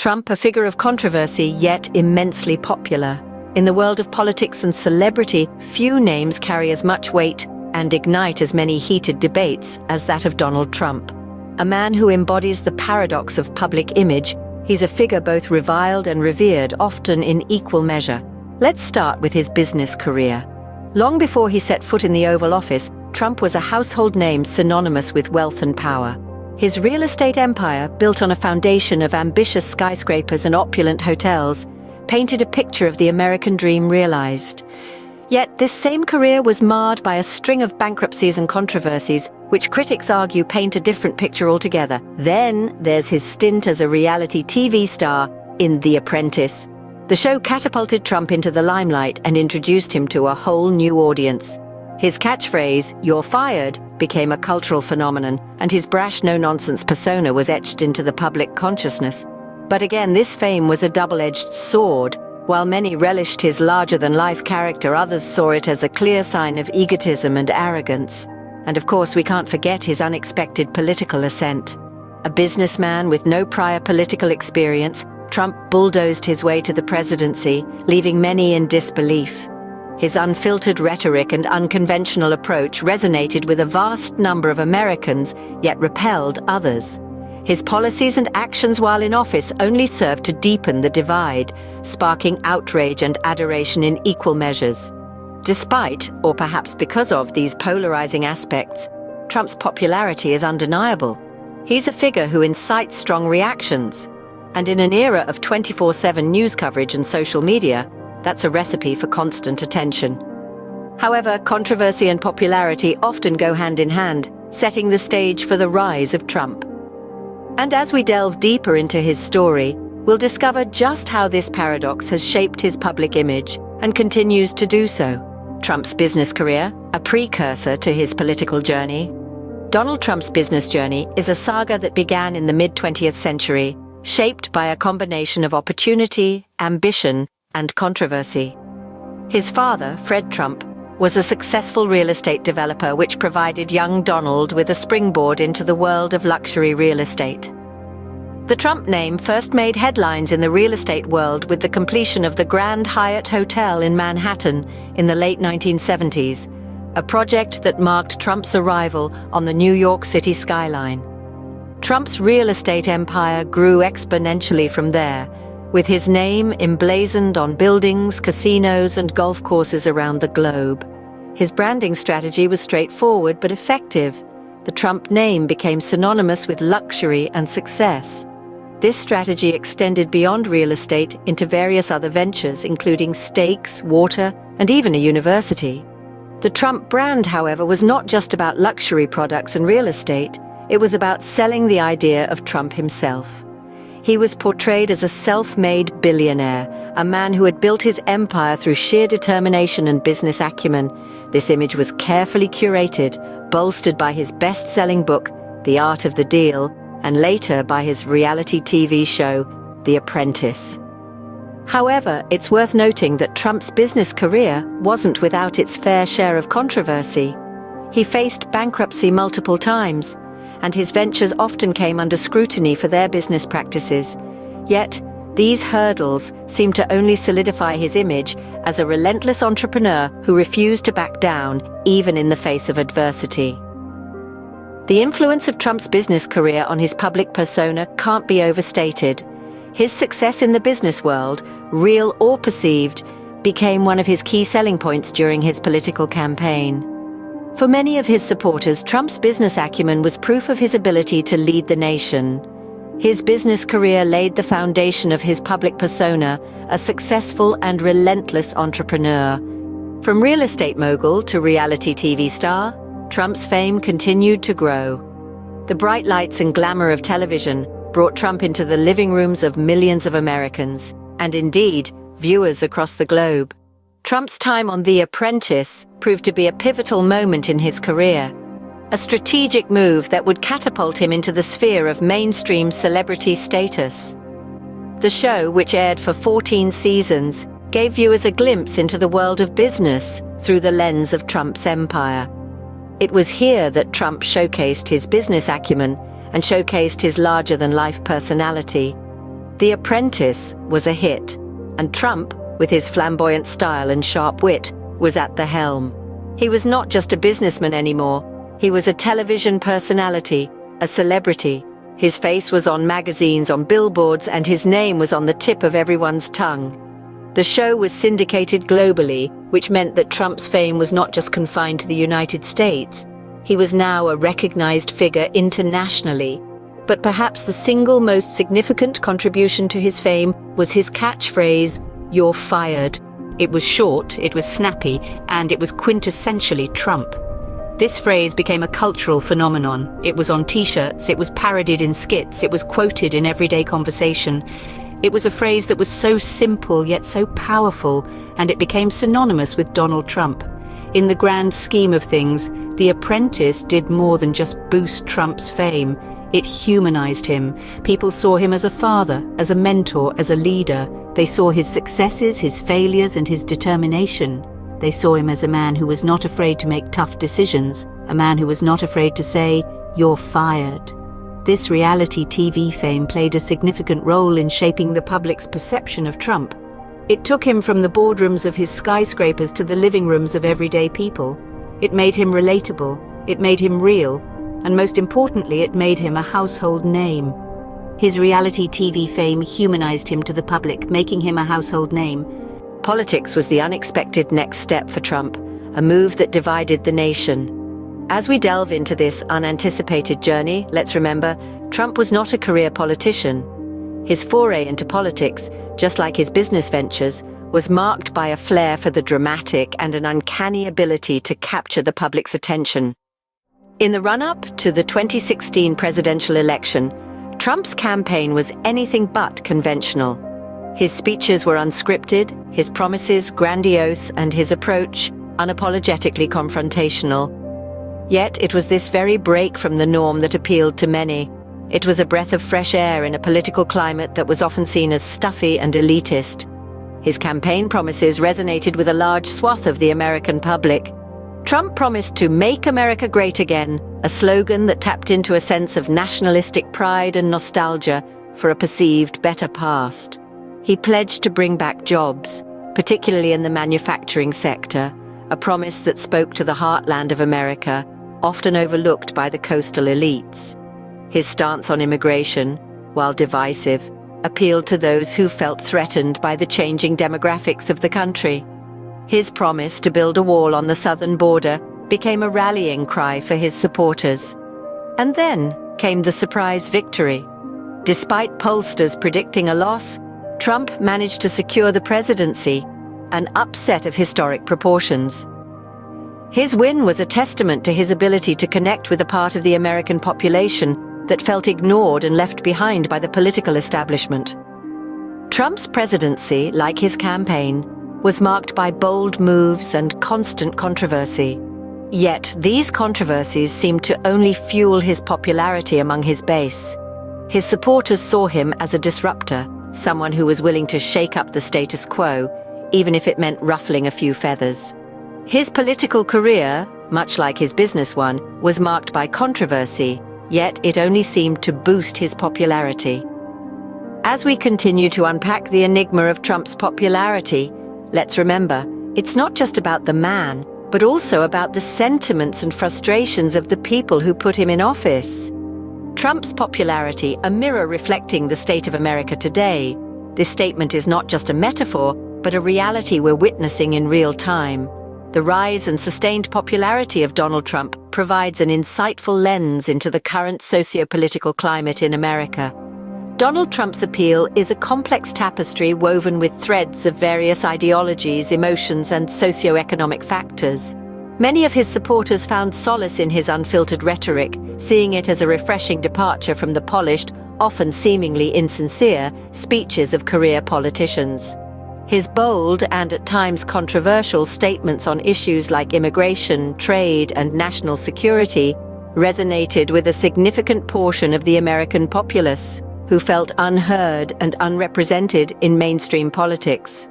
Trump, a figure of controversy, yet immensely popular. In the world of politics and celebrity, few names carry as much weight and ignite as many heated debates as that of Donald Trump. A man who embodies the paradox of public image, he's a figure both reviled and revered, often in equal measure. Let's start with his business career. Long before he set foot in the Oval Office, Trump was a household name synonymous with wealth and power. His real estate empire, built on a foundation of ambitious skyscrapers and opulent hotels, painted a picture of the American dream realized. Yet this same career was marred by a string of bankruptcies and controversies, which critics argue paint a different picture altogether. Then there's his stint as a reality TV star in The Apprentice. The show catapulted Trump into the limelight and introduced him to a whole new audience. His catchphrase, "You're fired," became a cultural phenomenon, and his brash no-nonsense persona was etched into the public consciousness. But again, this fame was a double-edged sword. While many relished his larger-than-life character, others saw it as a clear sign of egotism and arrogance. And of course, we can't forget his unexpected political ascent. A businessman with no prior political experience, Trump bulldozed his way to the presidency, leaving many in disbelief. His unfiltered rhetoric and unconventional approach resonated with a vast number of Americans, yet repelled others. His policies and actions while in office only served to deepen the divide, sparking outrage and adoration in equal measures. Despite, or perhaps because of, these polarizing aspects, Trump's popularity is undeniable. He's a figure who incites strong reactions. And in an era of 24/7 news coverage and social media, that's a recipe for constant attention. However, controversy and popularity often go hand in hand, setting the stage for the rise of Trump. And as we delve deeper into his story, we'll discover just how this paradox has shaped his public image and continues to do so. Trump's business career, a precursor to his political journey. Donald Trump's business journey is a saga that began in the mid-20th century, shaped by a combination of opportunity, ambition, and controversy. His father, Fred Trump, was a successful real estate developer, which provided young Donald with a springboard into the world of luxury real estate. The Trump name first made headlines in the real estate world with the completion of the Grand Hyatt Hotel in Manhattan in the late 1970s, a project that marked Trump's arrival on the New York City skyline. Trump's real estate empire grew exponentially from there, with his name emblazoned on buildings, casinos, and golf courses around the globe. His branding strategy was straightforward but effective. The Trump name became synonymous with luxury and success. This strategy extended beyond real estate into various other ventures, including steaks, water, and even a university. The Trump brand, however, was not just about luxury products and real estate. It was about selling the idea of Trump himself. He was portrayed as a self-made billionaire, a man who had built his empire through sheer determination and business acumen. This image was carefully curated, bolstered by his best-selling book, The Art of the Deal, and later by his reality TV show, The Apprentice. However, it's worth noting that Trump's business career wasn't without its fair share of controversy. He faced bankruptcy multiple times, and his ventures often came under scrutiny for their business practices. Yet, these hurdles seem to only solidify his image as a relentless entrepreneur who refused to back down, even in the face of adversity. The influence of Trump's business career on his public persona can't be overstated. His success in the business world, real or perceived, became one of his key selling points during his political campaign. For many of his supporters, Trump's business acumen was proof of his ability to lead the nation. His business career laid the foundation of his public persona, a successful and relentless entrepreneur. From real estate mogul to reality TV star, Trump's fame continued to grow. The bright lights and glamour of television brought Trump into the living rooms of millions of Americans, and indeed, viewers across the globe. Trump's time on The Apprentice proved to be a pivotal moment in his career, a strategic move that would catapult him into the sphere of mainstream celebrity status. The show, which aired for 14 seasons, gave viewers a glimpse into the world of business through the lens of Trump's empire. It was here that Trump showcased his business acumen and showcased his larger-than-life personality. The Apprentice was a hit, and Trump, with his flamboyant style and sharp wit, was at the helm. He was not just a businessman anymore. He was a television personality, a celebrity. His face was on magazines, on billboards, and his name was on the tip of everyone's tongue. The show was syndicated globally, which meant that Trump's fame was not just confined to the United States. He was now a recognized figure internationally. But perhaps the single most significant contribution to his fame was his catchphrase, "You're fired." It was short, it was snappy, and it was quintessentially Trump. This phrase became a cultural phenomenon. It was on t-shirts, it was parodied in skits, it was quoted in everyday conversation. It was a phrase that was so simple yet so powerful, and it became synonymous with Donald Trump. In the grand scheme of things, The Apprentice did more than just boost Trump's fame. It humanized him. People saw him as a father, as a mentor, as a leader. They saw his successes, his failures, and his determination. They saw him as a man who was not afraid to make tough decisions, a man who was not afraid to say, "You're fired." This reality TV fame played a significant role in shaping the public's perception of Trump. It took him from the boardrooms of his skyscrapers to the living rooms of everyday people. It made him relatable, it made him real, and most importantly, it made him a household name. His reality TV fame humanized him to the public, making him a household name. Politics was the unexpected next step for Trump, a move that divided the nation. As we delve into this unanticipated journey, let's remember, Trump was not a career politician. His foray into politics, just like his business ventures, was marked by a flair for the dramatic and an uncanny ability to capture the public's attention. In the run-up to the 2016 presidential election, Trump's campaign was anything but conventional. His speeches were unscripted, his promises grandiose, and his approach unapologetically confrontational. Yet it was this very break from the norm that appealed to many. It was a breath of fresh air in a political climate that was often seen as stuffy and elitist. His campaign promises resonated with a large swath of the American public. Trump promised to make America great again, a slogan that tapped into a sense of nationalistic pride and nostalgia for a perceived better past. He pledged to bring back jobs, particularly in the manufacturing sector, a promise that spoke to the heartland of America, often overlooked by the coastal elites. His stance on immigration, while divisive, appealed to those who felt threatened by the changing demographics of the country. His promise to build a wall on the southern border became a rallying cry for his supporters. And then came the surprise victory. Despite pollsters predicting a loss, Trump managed to secure the presidency, an upset of historic proportions. His win was a testament to his ability to connect with a part of the American population that felt ignored and left behind by the political establishment. Trump's presidency, like his campaign, was marked by bold moves and constant controversy. Yet these controversies seemed to only fuel his popularity among his base. His supporters saw him as a disruptor, someone who was willing to shake up the status quo, even if it meant ruffling a few feathers. His political career, much like his business one, was marked by controversy, yet it only seemed to boost his popularity. As we continue to unpack the enigma of Trump's popularity, let's remember, it's not just about the man, but also about the sentiments and frustrations of the people who put him in office. Trump's popularity, a mirror reflecting the state of America today. This statement is not just a metaphor, but a reality we're witnessing in real time. The rise and sustained popularity of Donald Trump provides an insightful lens into the current socio-political climate in America. Donald Trump's appeal is a complex tapestry woven with threads of various ideologies, emotions, and socio-economic factors. Many of his supporters found solace in his unfiltered rhetoric, seeing it as a refreshing departure from the polished, often seemingly insincere, speeches of career politicians. His bold and at times controversial statements on issues like immigration, trade, and national security resonated with a significant portion of the American populace, who felt unheard and unrepresented in mainstream politics.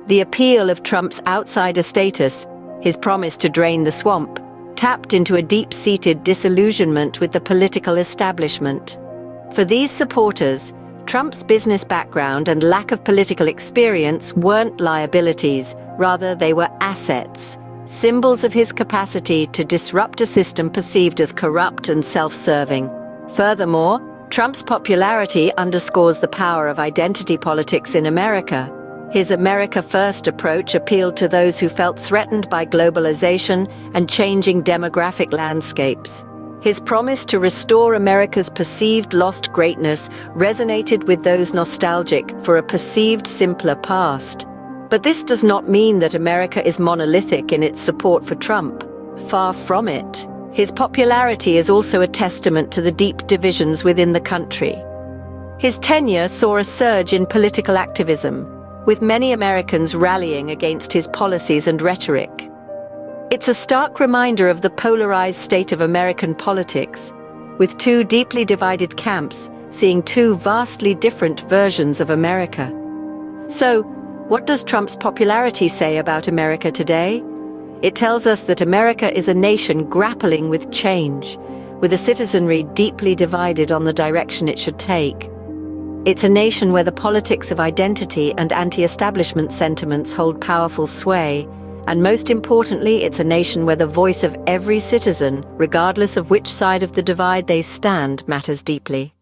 The appeal of Trump's outsider status, his promise to drain the swamp, tapped into a deep-seated disillusionment with the political establishment. For these supporters, Trump's business background and lack of political experience weren't liabilities, rather they were assets, symbols of his capacity to disrupt a system perceived as corrupt and self-serving. Furthermore, Trump's popularity underscores the power of identity politics in America. His America First approach appealed to those who felt threatened by globalization and changing demographic landscapes. His promise to restore America's perceived lost greatness resonated with those nostalgic for a perceived simpler past. But this does not mean that America is monolithic in its support for Trump. Far from it. His popularity is also a testament to the deep divisions within the country. His tenure saw a surge in political activism, with many Americans rallying against his policies and rhetoric. It's a stark reminder of the polarized state of American politics, with two deeply divided camps seeing two vastly different versions of America. So, what does Trump's popularity say about America today? It tells us that America is a nation grappling with change, with a citizenry deeply divided on the direction it should take. It's a nation where the politics of identity and anti-establishment sentiments hold powerful sway, and most importantly, it's a nation where the voice of every citizen, regardless of which side of the divide they stand, matters deeply.